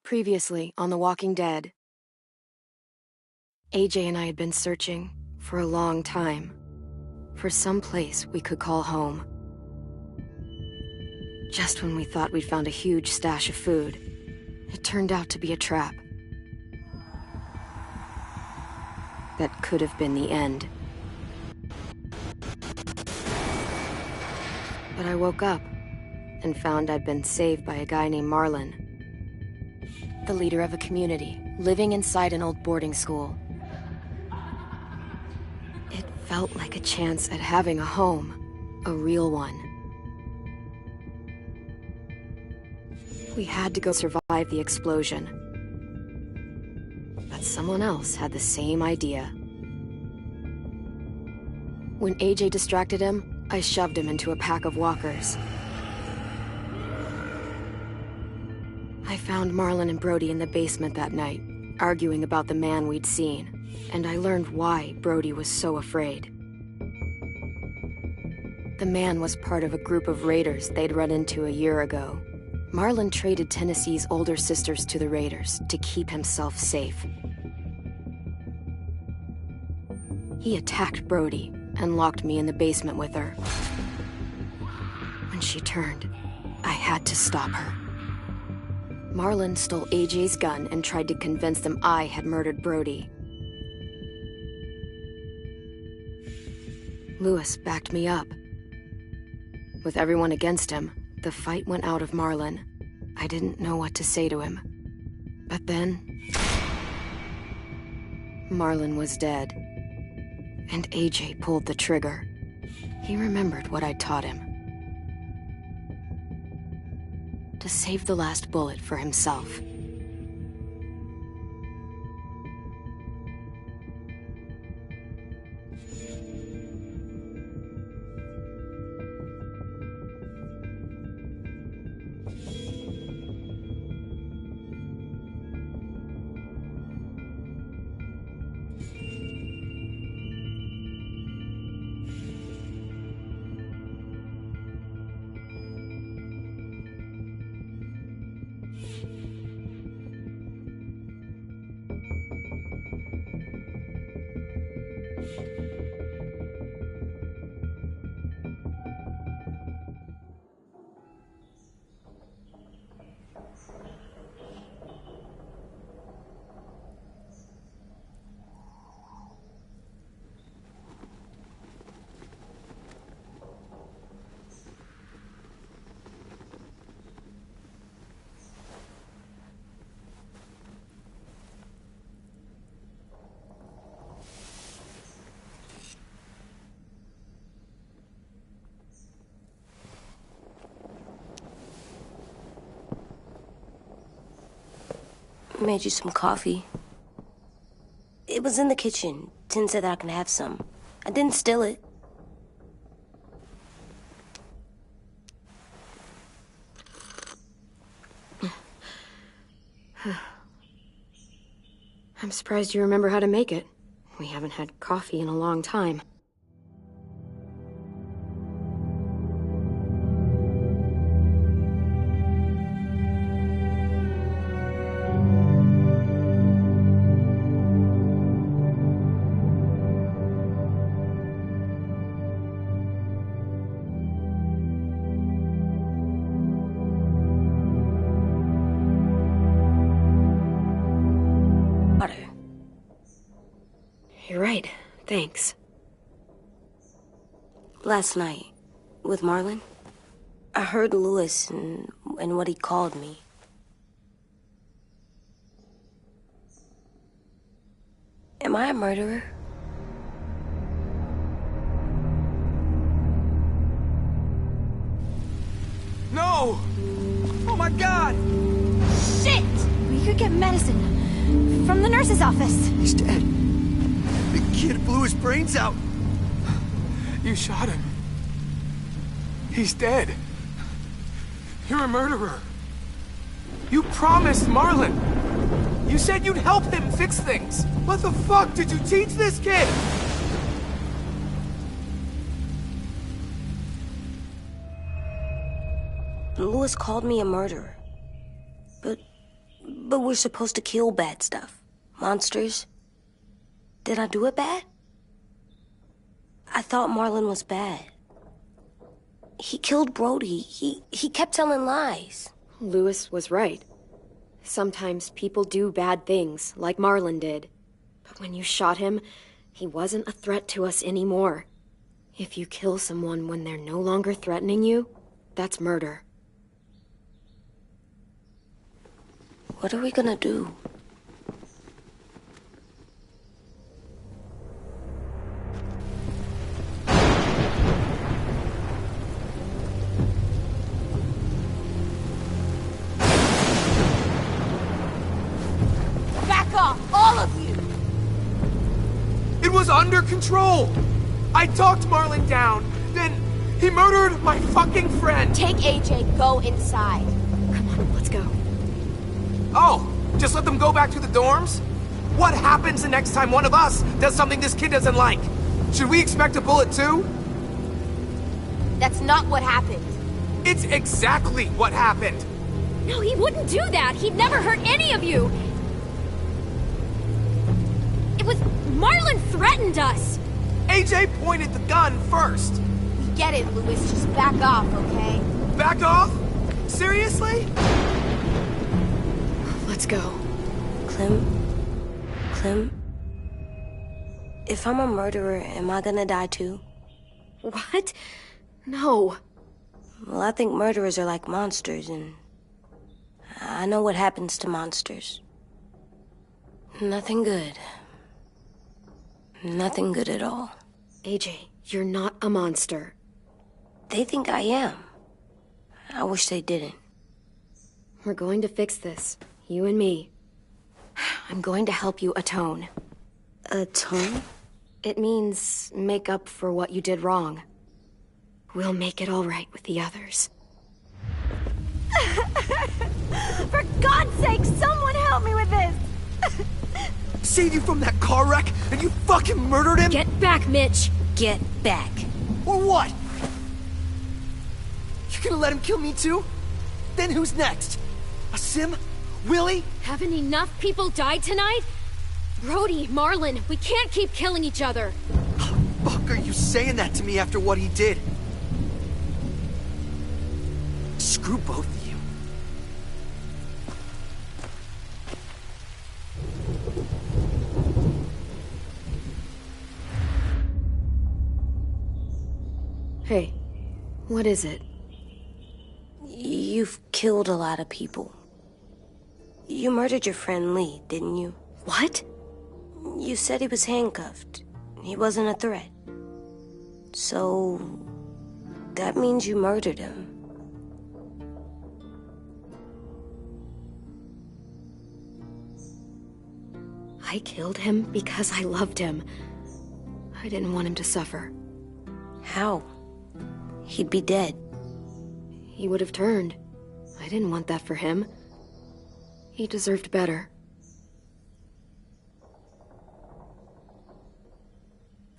Previously on The Walking Dead, AJ and I had been searching for a long time for some place we could call home. Just when we thought we'd found a huge stash of food, it turned out to be a trap. That could have been the end. But I woke up and found I'd been saved by a guy named Marlon, the leader of a community living inside an old boarding school. It felt like a chance at having a home, a real one. We had to go survive the explosion. But someone else had the same idea. When AJ distracted him, I shoved him into a pack of walkers. I found Marlon and Brody in the basement that night, arguing about the man we'd seen, and I learned why Brody was so afraid. The man was part of a group of raiders they'd run into a year ago. Marlon traded Tennessee's older sisters to the raiders to keep himself safe. He attacked Brody and locked me in the basement with her. When she turned, I had to stop her. Marlon stole AJ's gun and tried to convince them I had murdered Brody. Lewis backed me up. With everyone against him, the fight went out of Marlon. I didn't know what to say to him. But then, Marlon was dead. And AJ pulled the trigger. He remembered what I'd taught him. To save the last bullet for himself. Made you some coffee. It was in the kitchen. Tin said that I can have some. I didn't steal it. I'm surprised you remember how to make it. We haven't had coffee in a long time. You're right. Thanks. Last night, with Marlon, I heard Lewis and what he called me. Am I a murderer? No! Oh my God! Shit! We could get medicine from the nurse's office. He's dead. The kid blew his brains out. You shot him. He's dead. You're a murderer. You promised Marlon. You said you'd help him fix things. What the fuck did you teach this kid? Lewis called me a murderer. But But we're supposed to kill bad stuff. Monsters. Did I do it bad? I thought Marlon was bad. He killed Brody. He kept telling lies. Louis was right. Sometimes people do bad things, like Marlon did. But when you shot him, he wasn't a threat to us anymore. If you kill someone when they're no longer threatening you, that's murder. What are we gonna do? Back off, all of you! It was under control! I talked Marlon down, then he murdered my fucking friend! Take AJ, go inside. Come on, let's go. Oh, just let them go back to the dorms? What happens the next time one of us does something this kid doesn't like? Should we expect a bullet too? That's not what happened. It's exactly what happened! No, he wouldn't do that. He'd never hurt any of you. It was... Marlon threatened us. AJ pointed the gun first! We get it, Louis. Just back off, okay? Back off? Seriously? Let's go. Clem? If I'm a murderer, am I gonna die too? What? No. Well, I think murderers are like monsters, and I know what happens to monsters. Nothing good. Nothing good at all. AJ, you're not a monster. They think I am. I wish they didn't. We're going to fix this. You and me. I'm going to help you atone. Atone? It means make up for what you did wrong. We'll make it all right with the others. For God's sake, someone help me with this! Saved you from that car wreck, and you fucking murdered him? Get back, Mitch! Get back. Or what? You gonna let him kill me too? Then who's next? Sim? Willie? Haven't enough people died tonight? Brody, Marlon, we can't keep killing each other. Fuck are you saying that to me after what he did? Screw both of you. Hey, what is it? You've killed a lot of people. You murdered your friend Lee, didn't you? What? You said he was handcuffed. He wasn't a threat. So... that means you murdered him. I killed him because I loved him. I didn't want him to suffer. How? He'd be dead. He would have turned. I didn't want that for him. He deserved better.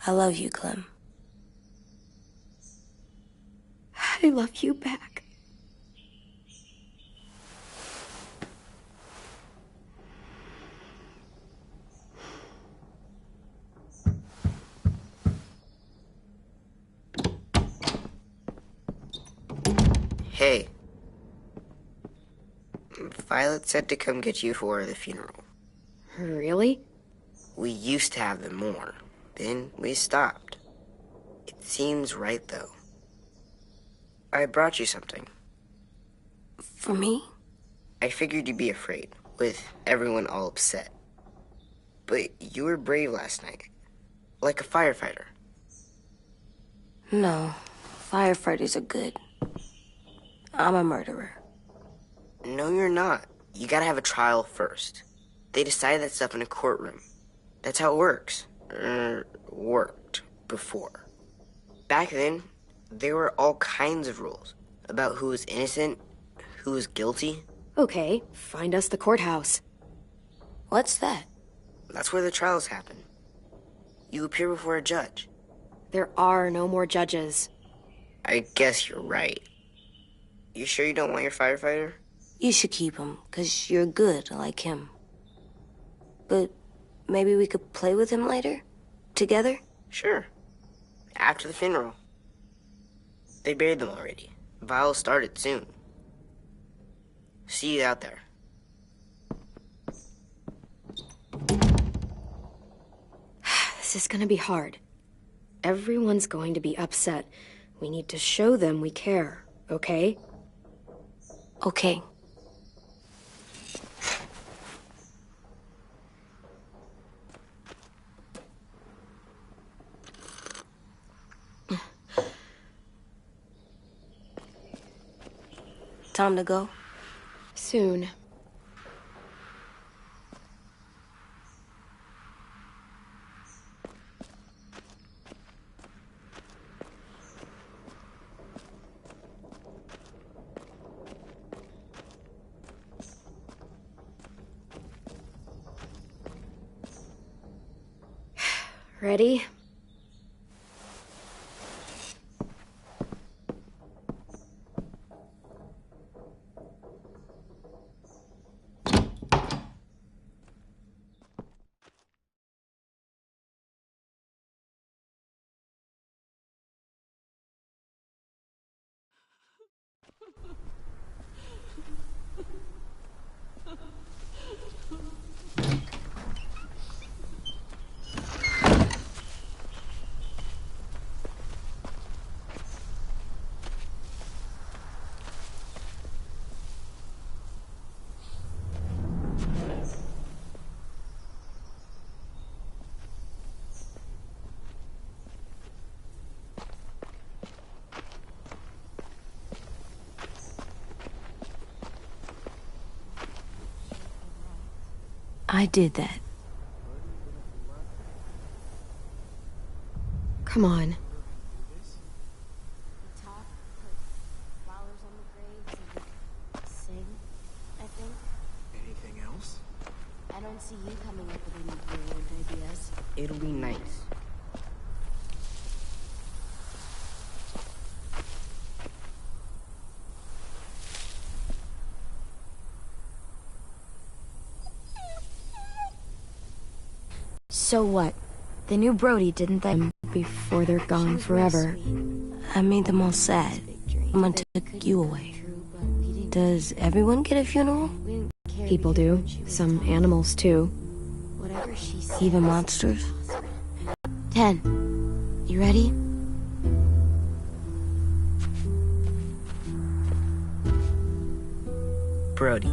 I love you, Clem. I love you back. Hey. Violet said to come get you for the funeral. Really? We used to have them more. Then we stopped. It seems right, though. I brought you something. For me? I figured you'd be afraid, with everyone all upset. But you were brave last night. Like a firefighter. No. Firefighters are good. I'm a murderer. No, you're not. You gotta have a trial first. They decide that stuff in a courtroom. That's how it works. Worked before. Back then, there were all kinds of rules about who was innocent, who was guilty. Okay, find us the courthouse. What's that? That's where the trials happen. You appear before a judge. There are no more judges. I guess you're right. You sure you don't want your firefighter? You should keep him, 'cause you're good like him. But maybe we could play with him later? Together? Sure. After the funeral. They buried them already. Vile started soon. See you out there. This is gonna be hard. Everyone's going to be upset. We need to show them we care, okay? Okay. Time to go? Soon. Ready? I did that. Come on. Talk, put flowers on the graves, and sing, I think. Anything else? I don't see you coming up with any brilliant ideas. It'll be nice. So what? They knew Brody, didn't they? Before they're gone forever. I made them all sad. Someone took you away. Does everyone get a funeral? People do. Some animals, too. Even monsters? 10. You ready? Brody,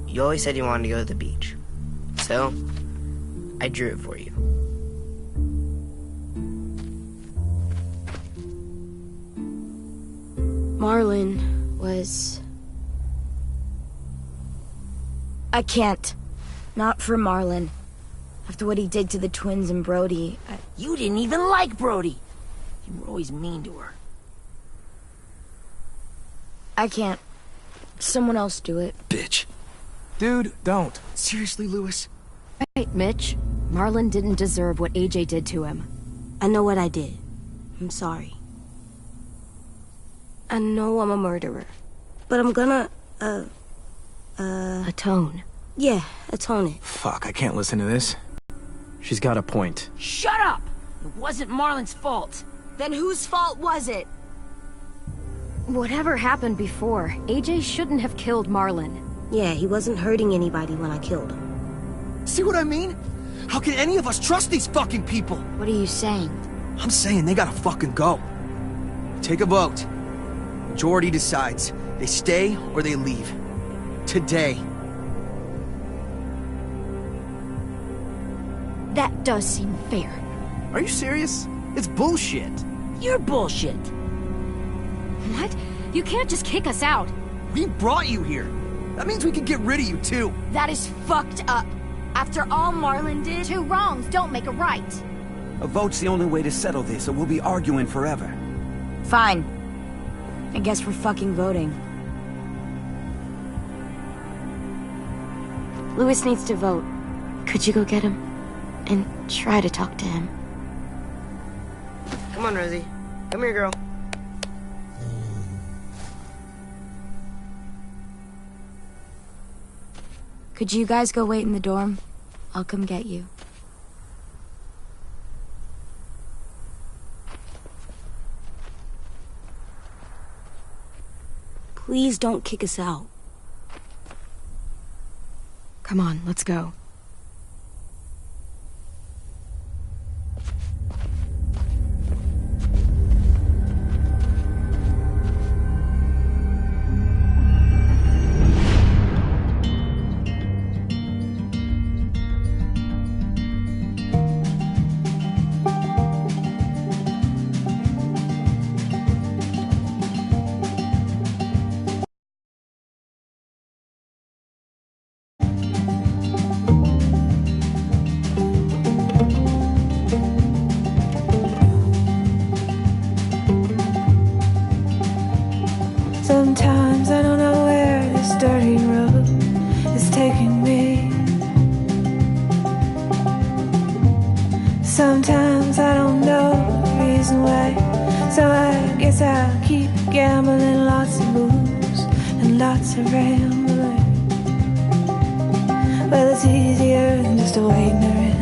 you always said you wanted to go to the beach. So, I drew it for you. Marlon was... I can't. Not for Marlon. After what he did to the twins and Brody, You didn't even like Brody. You were always mean to her. I can't. Someone else do it. Bitch. Dude, don't. Seriously, Lewis? Right, Mitch. Marlon didn't deserve what AJ did to him. I know what I did. I'm sorry. I know I'm a murderer. But I'm gonna, Atone. yeah, atone it. Fuck, I can't listen to this. She's got a point. Shut up! It wasn't Marlon's fault. Then whose fault was it? Whatever happened before, AJ shouldn't have killed Marlon. Yeah, he wasn't hurting anybody when I killed him. See what I mean? How can any of us trust these fucking people? What are you saying? I'm saying they gotta fucking go. Take a vote. Majority decides. They stay or they leave. Today. That does seem fair. Are you serious? It's bullshit. You're bullshit. What? You can't just kick us out. We brought you here. That means we can get rid of you too. That is fucked up. After all Marlon did... Two wrongs don't make a right. A vote's the only way to settle this, or we'll be arguing forever. Fine. I guess we're fucking voting. Lewis needs to vote. Could you go get him? And try to talk to him. Come on, Rosie. Come here, girl. Could you guys go wait in the dorm? I'll come get you. Please don't kick us out. Come on, let's go. Sometimes I don't know where this dirty road is taking me. Sometimes I don't know the reason why, so I guess I'll keep gambling. Lots of moves and lots of rambling. Well, it's easier than just a ignorant